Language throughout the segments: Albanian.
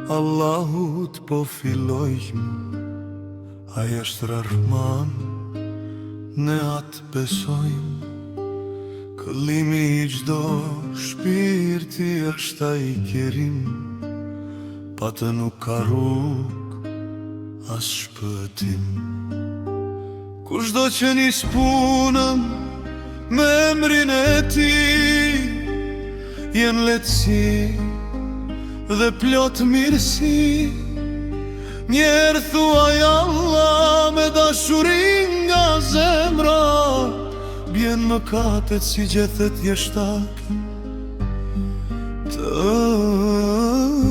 Allahut po fillojmë, ai është Rahman, ne atë besojmë. Këllimi i çdo shpirti është ai Kerim, pa të nuk ka rrugë as shpëtim. Kushdo që nis punën me emrin e Tij, jen lehtësi dhe plot mirësi. Njerë thuaj Allah me dashurin nga zemra, bjen mëkatet si gjethet jeshtak të ëmbla.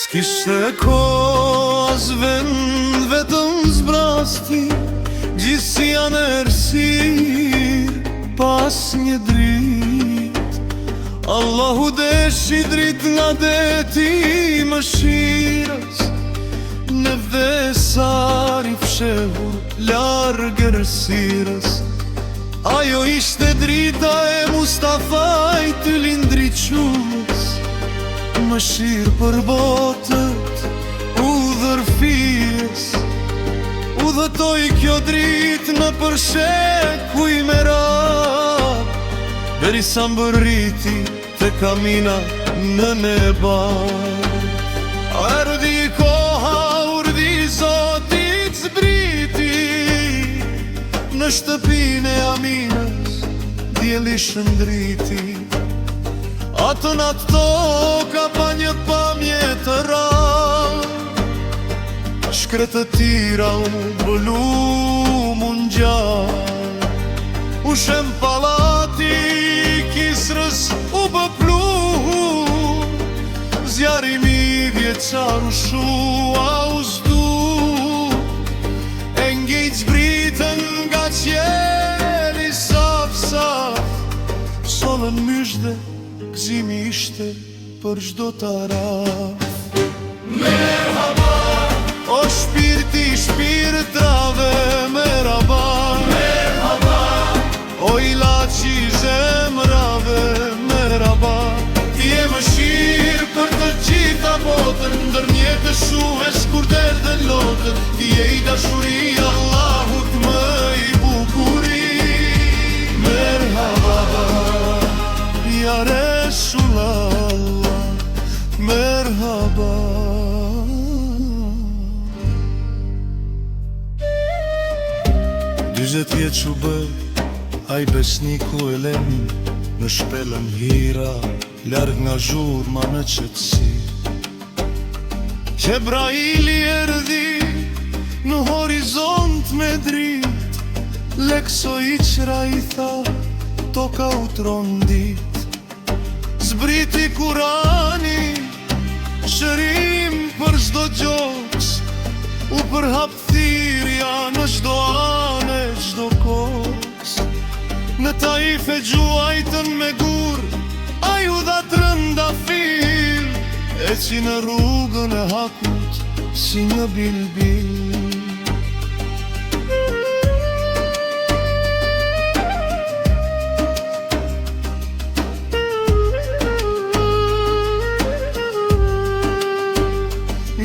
S'kishte kohë as vend, vetëm zbrasti, gjithsi janë errësirë pas një dritë. Allahu deshi dritë nga deti i mëshirës, në vesar i fshehur larg errësirës. Ajo ishte drita e Mustafait të lindriquës, mëshirë për botët udhër fijës. Udhëtoi kjo dritë në përsheku i merat, derisa mbërriti te kamina në nebat. Erdhi koha, urdhi Zotit zbriti, në shtëpinë e Aminës dielli shëndriti. Atë natë toka pa një pamje të rrallë, shkretë të tira u bëlu mund gjallë. Ushem palati Kisrës u bëplu, zjarimi vjeçar u shua u zdu. E ngjit zbritën nga qieli saf saf, solën myshde, gëzimi ishte për çdo taraf. Merhaba, o shpirti shpirtrave, merhaba. Merhaba, o ilaçi zemrave, merhaba. Ti je mëshirë për të gjitha botën, ndër mjetë shuhesh kur derdhen lotën. Ti je i dashuria Allahut më i bukuri. Merhaba, ya Resulallah, merhaba. Dyzet vjeç u bë ai besniku e lem, në shpellën hira, larg nga zhurma në qetësi. Gjebraili erdhi në horizont me dritë, lekso i qra i tha, toka u trondit. Zbriti Kurani, shërim për çdo gjoks, u përhap thirrja në çdo anë, çdo koks. Në Taif e gjuajtën me gur, ai u dha trëndafil, eci në rrugën e hakut si një bilbil.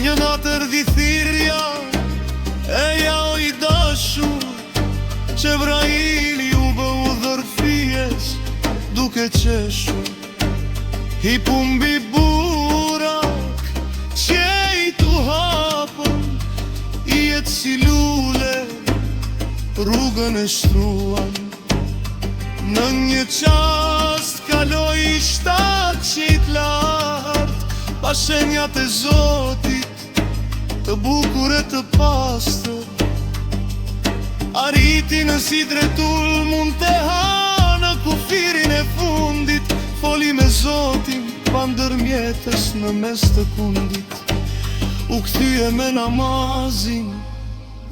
Një natë erdhi thirrja, eja o i dashur, Gjebraili u bë udhër fijes duke qeshur. Hipu mbi burak, qejt u hapën, i jetë si lule, rrugën e shtruan. Në një qast kaloi 7 qejt lartë, pa shenjat e Zotit, të bukur e të pastër. Arriti në Sidretul Munteha, në kufirin e fundit, foli me Zotin pa ndërmjetës në mes të kundit. U kthye me namazin,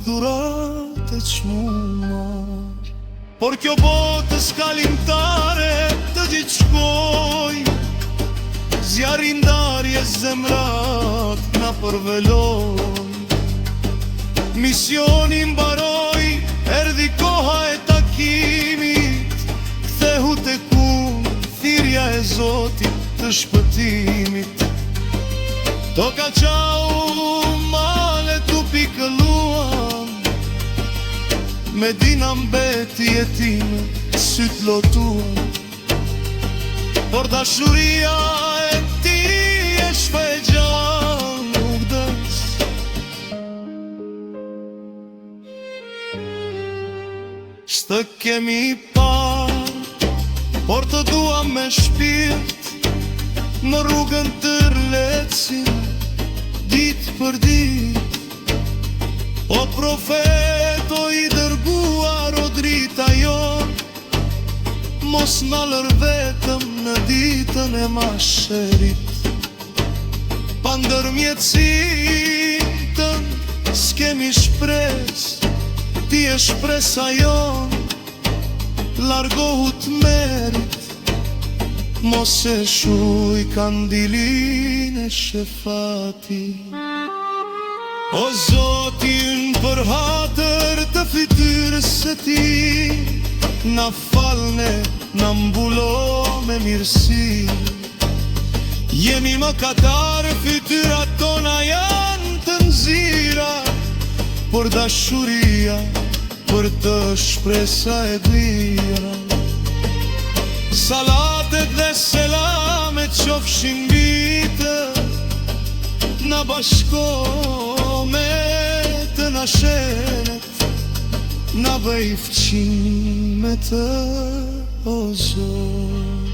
dhurat e çmumar. Por kjo botë skalimtare të diçkoj, zjarri ndarje zemrat na përveloj. Misioni mbaroi, erdhi koha e takimit, kthehu tek unë thirrja e Zotit të shpëtimit. Toka qau male tu pikëlluam, me dina mbeti jetime syt lotuam, por dashuria e ti e shpejgjan nuk des. S'të kemi par, por të dua me shpirt, në rrugën të rlecin, dit për dit. O profet, o i dërguar, o drita jon, mos në lër vetëm në ditën e masherit. Pa ndërmjetësin tënd s'kemi shpres, ti e shpresa jon, largohu t'merit. Mos e shuj kandilin e shefati. O Zotin, për hatër të fytyrës së ti, na falne, na mbulo me mirësi. Jemi më katar, fytyrat tona janë të nxira, por dashuria për të shpresa e dhira. Salatet dhe selamet qofshin bitë, na bashko me të na shenet, na bëj fqin me të, o Zot.